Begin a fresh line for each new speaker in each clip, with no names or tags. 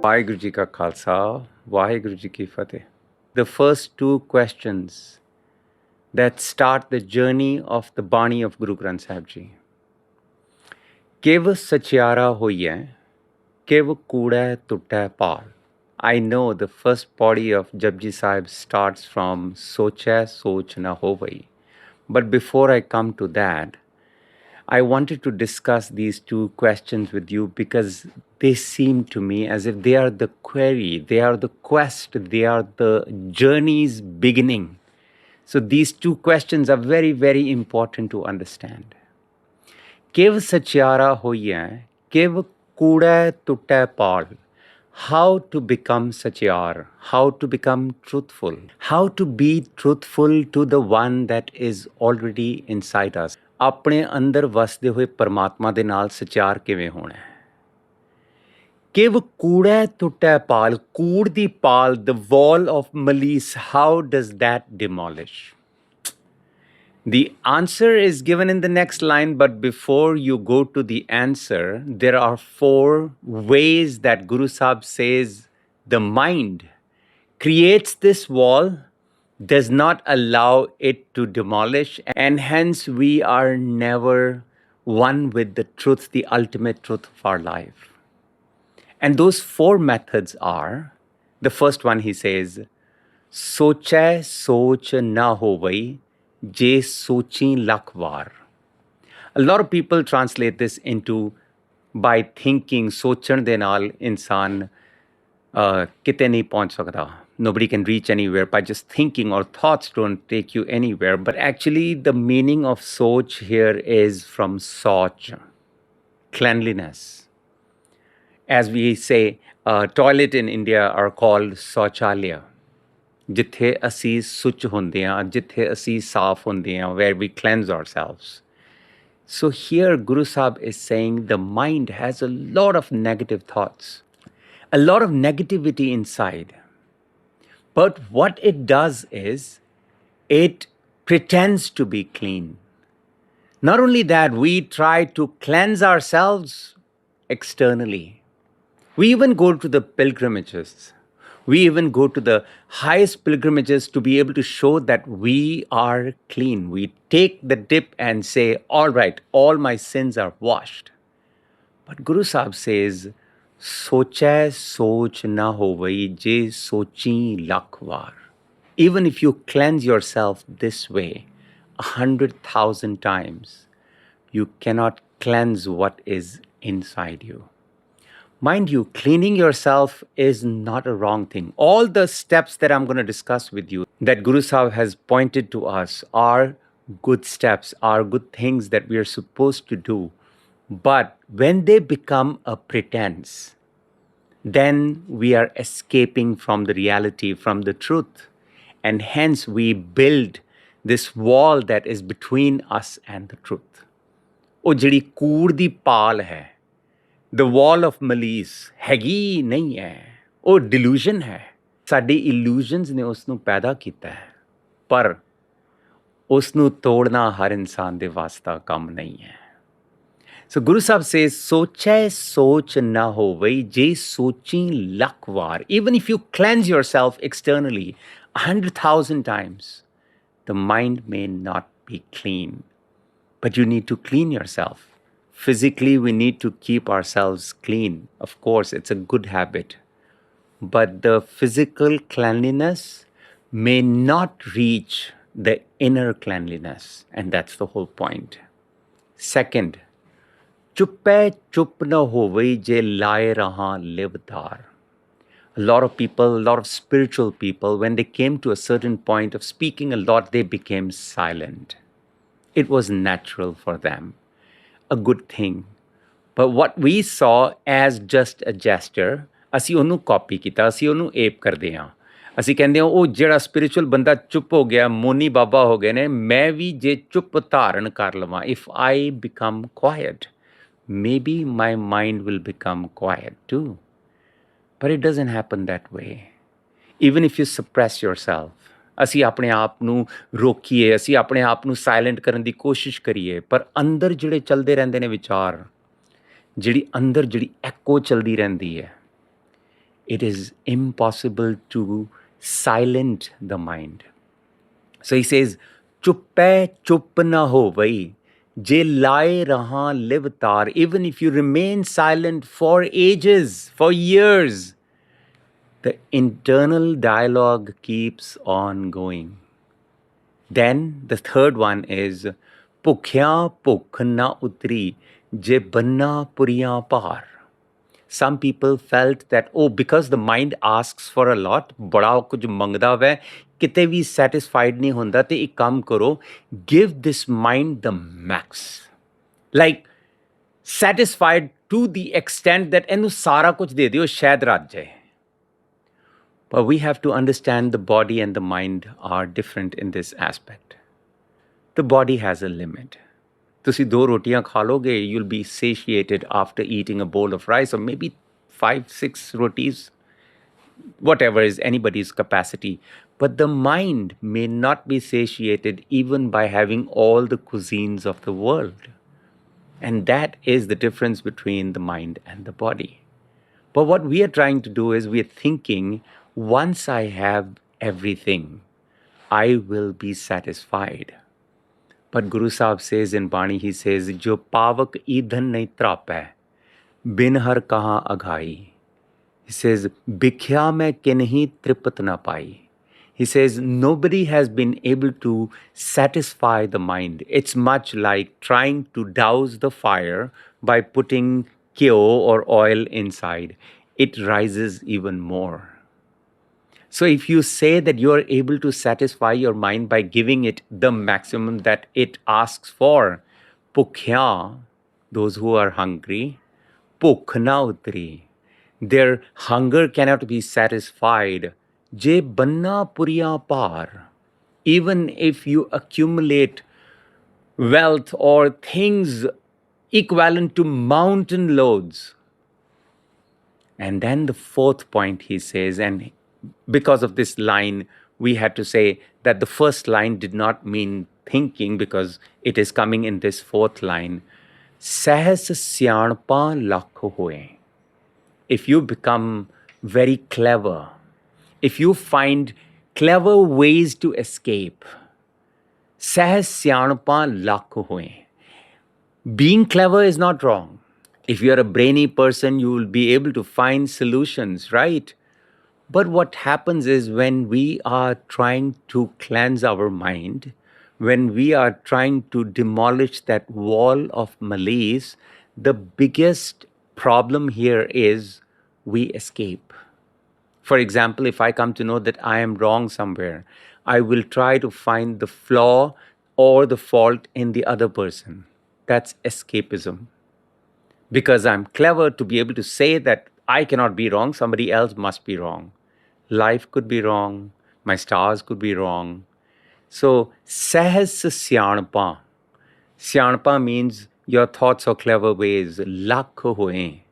ਵਾਹਿਗੁਰੂ ਜੀ ਕਾ ਖਾਲਸਾ ਵਾਹਿਗੁਰੂ ਜੀ ਕੀ ਫਤਿਹ. The first two questions that start the journey of the Bani of Guru Granth Sahib Ji. ਕਿਵ ਸਚਿਆਰਾ ਹੋਈਐ ਕਿਵ ਕੂੜੈ ਟੁੱਟੈ ਪਾਲ. I know the first body of Japji Sahib starts from Sochai Soch Na Hovai. But before I come to that, I wanted to discuss these two questions with you because they seem to me as if they are the query, they are the quest, they are the journey's beginning. So these two questions are very, very important to understand. Kiv sachiara hoiye, kiv kuda tutte paal. How to become sachiar, how to become truthful, how to be truthful to the one that is already inside us. ਆਪਣੇ ਅੰਦਰ ਵਸਦੇ ਹੋਏ ਪਰਮਾਤਮਾ ਦੇ ਨਾਲ ਸਚਿਆਰ ਕਿਵੇਂ ਹੋਣਾ ਹੈ. ਕਿਵ ਕੂੜੈ ਟੁੱਟੈ ਪਾਲ, ਕੂੜ ਦੀ ਪਾਲ, the wall of malice, how does that demolish? The answer is given in the next line, but before you go to the answer, there are 4 ways that Guru Sahib says the mind creates this wall, does not allow it to demolish, and hence we are never one with the truth, the ultimate truth of our life. And those 4 methods are, the first one he says, Sochai soch na hovai, je sochi lakh var. A lot of people translate this into by thinking, sochan de naal insan kite nahi pahunch sakda. Nobody can reach anywhere by just thinking, or thoughts don't take you anywhere. But actually the meaning of soch here is from soch, cleanliness. As we say, toilet in India are called शौचालय. जिथे असी सुच हुंदे हां, जिथे असी साफ हुंदे हां, where we cleanse ourselves. So here Guru Sahib is saying the mind has a lot of negative thoughts, a lot of negativity inside. But what it does is it pretends to be clean. Not only that, we try to cleanse ourselves externally. We even go to the pilgrimages. We even go to the highest pilgrimages to be able to show that we are clean. We take the dip and say, all right, all my sins are washed. But Guru Sahib says, Sochai soch na hovai, je sochi lakh var. Even if you cleanse yourself this way 100,000 times, you cannot cleanse what is inside you. Mind you, cleaning yourself is not a wrong thing. All the steps that I'm going to discuss with you that Guru Sahib has pointed to us are good steps, are good things that we are supposed to do. But when they become a pretense, then we are escaping from the reality, from the truth. And hence we build this wall that is between us and the truth. ਉਹ ਜਿਹੜੀ ਕੂੜ ਦੀ ਪਾਲ ਹੈ, the wall of malice, ਹੈਗੀ ਨਹੀਂ ਹੈ, ਉਹ delusion ਹੈ. ਸਾਡੀ illusions ਨੇ ਉਸ ਨੂੰ ਪੈਦਾ ਕੀਤਾ ਹੈ, ਪਰ ਉਸ ਨੂੰ ਤੋੜਨਾ ਹਰ ਇਨਸਾਨ ਦੇ ਵਾਸਤਾ ਕੰਮ ਨਹੀਂ ਹੈ. So Guru Sahib says, Sochai soch na hovai, je sochi lakh var. Even if you cleanse yourself externally 100,000 times, the mind may not be clean. But you need to clean yourself. Physically, we need to keep ourselves clean. Of course, it's a good habit. But the physical cleanliness may not reach the inner cleanliness. And that's the whole point. Second, ਚੁੱਪੈ ਚੁੱਪ ਨ ਹੋਵਈ ਜੇ ਲਾਏ ਰਹਾਂ ਲਿਵਦਾਰ. A lot of people, a lot of spiritual people, when they came to a certain point of speaking a lot, they became silent. It was natural for them, a good thing. But what we saw as just a gesture, ਅਸੀਂ ਉਹਨੂੰ copy ਕੀਤਾ, ਅਸੀਂ ਉਹਨੂੰ ਏਪ ਕਰਦੇ ਹਾਂ. ਅਸੀਂ ਕਹਿੰਦੇ ਹਾਂ ਉਹ ਜਿਹੜਾ ਸਪਿਰਿਚੁਅਲ ਬੰਦਾ ਚੁੱਪ ਹੋ ਗਿਆ, ਮੋਨੀ ਬਾਬਾ ਹੋ ਗਏ ਨੇ, ਮੈਂ ਵੀ ਜੇ ਚੁੱਪ ਧਾਰਨ ਕਰ ਲਵਾਂ, if I become quiet, maybe my mind will become quiet too. But it doesn't happen that way. Even if you suppress yourself, ਅਸੀਂ ਆਪਣੇ ਆਪ ਨੂੰ ਰੋਕੀਏ, ਅਸੀਂ ਆਪਣੇ ਆਪ ਨੂੰ ਸਾਇਲੈਂਟ ਕਰਨ ਦੀ ਕੋਸ਼ਿਸ਼ ਕਰੀਏ, ਪਰ ਅੰਦਰ ਜਿਹੜੇ ਚੱਲਦੇ ਰਹਿੰਦੇ ਨੇ ਵਿਚਾਰ, ਜਿਹੜੀ ਅੰਦਰ ਜਿਹੜੀ ਐਕੋ ਚੱਲਦੀ ਰਹਿੰਦੀ ਹੈ, it is impossible to silence the mind. So he says, Chuppe chup na ho vai, je lai raha live tar. Even if you remain silent for ages, for years, the internal dialogue keeps on going. Then the third one is Pukhya pukh na utri, je banna puriya par. Some people felt that, oh, because the mind asks for a lot, बड़ा कुछ मंगदा वै, किते भी satisfied नहीं होंदा, ते एक काम करो, give this mind the max. Like, satisfied to the extent that ਇਹਨੂੰ ਸਾਰਾ ਕੁਝ ਦੇ ਦਿਓ, ਸ਼ਾਇਦ ਰੱਜ ਜਾਏ. But we have to understand the body and the mind are different in this aspect. The body has a limit. ਤੁਸੀਂ 2 ਰੋਟੀਆਂ ਖਾ ਲੋਗੇ, you'll be satiated after eating a bowl of rice, or maybe 5-6 rotis, whatever is anybody's capacity. But the mind may not be satiated even by having all the cuisines of the world. And that is the difference between the mind and the body. But what we are trying to do is we are thinking, once I have everything, I will be satisfied. But Guru Sahib says in Bani, he says, Jo pavak idhan nahi trapai, bin har kaha aghai. He says, Bikhya mein kinhi tripat na pai. He says, nobody has been able to satisfy the mind. It's much like trying to douse the fire by putting kyo or oil inside. It rises even more. So if you say that you are able to satisfy your mind by giving it the maximum that it asks for, pukhya, those who are hungry, pukhna utri, their hunger cannot be satisfied. Je banna puriya par, even if you accumulate wealth or things equivalent to mountain loads. And then the fourth point he says, and because of this line, we had to say that the first line did not mean thinking, because it is coming in this fourth line. Sahas syanpa lakh hoye. If you become very clever, if you find clever ways to escape, sahas syanpa lakh hoye. Being clever is not wrong. If you're a brainy person, you will be able to find solutions, right? But what happens is, when we are trying to cleanse our mind, when we are trying to demolish that wall of malice, the biggest problem here is we escape. For example, if I come to know that I am wrong somewhere, I will try to find the flaw or the fault in the other person. That's escapism. Because I'm clever to be able to say that I cannot be wrong, somebody else must be wrong. Life could be wrong, my stars could be wrong. So, sahas syanpa. Syanpa means your thoughts or clever ways, lakh hoye.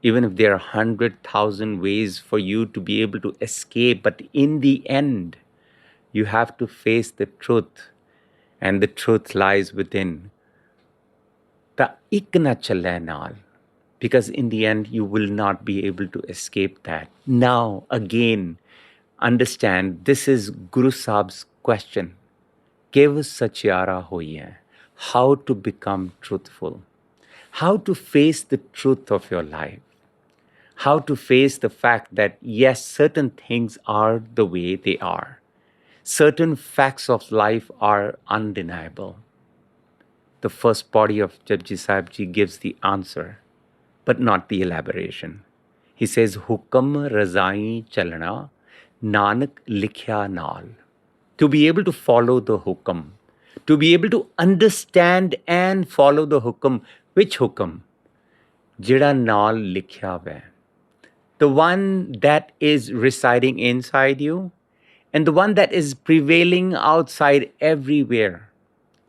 Even if there are 100,000 ways for you to be able to escape, but in the end, you have to face the truth, and the truth lies within. Ta ik na chale naal. Because in the end, you will not be able to escape that. Now, again, understand, this is Guru Sahib's question. Kev sachiara hoye. How to become truthful. How to face the truth of your life. How to face the fact that, yes, certain things are the way they are. Certain facts of life are undeniable. The first body of Japji Sahib Ji gives the answer, but not the elaboration. He says, Hukam razai chalna, Nanak likhya naal. To be able to follow the hukam, to be able to understand and follow the hukam. Which hukam? Jida naal likhya hai. The one that is residing inside you, and the one that is prevailing outside everywhere.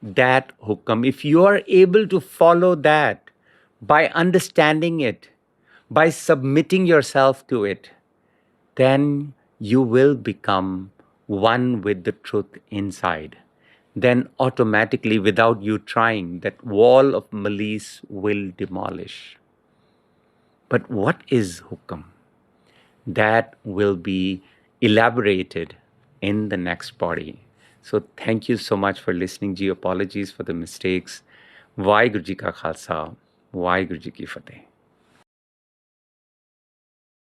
That hukam, if you are able to follow that, by understanding it, by submitting yourself to it, then you will become one with the truth inside. Then automatically, without you trying, that wall of malice will demolish. But what is hukam? that will be elaborated in the next body. So thank you so much for listening ji. Apologies for the mistakes. Waheguru ji ka Khalsa, Waheguru ji ki Fateh.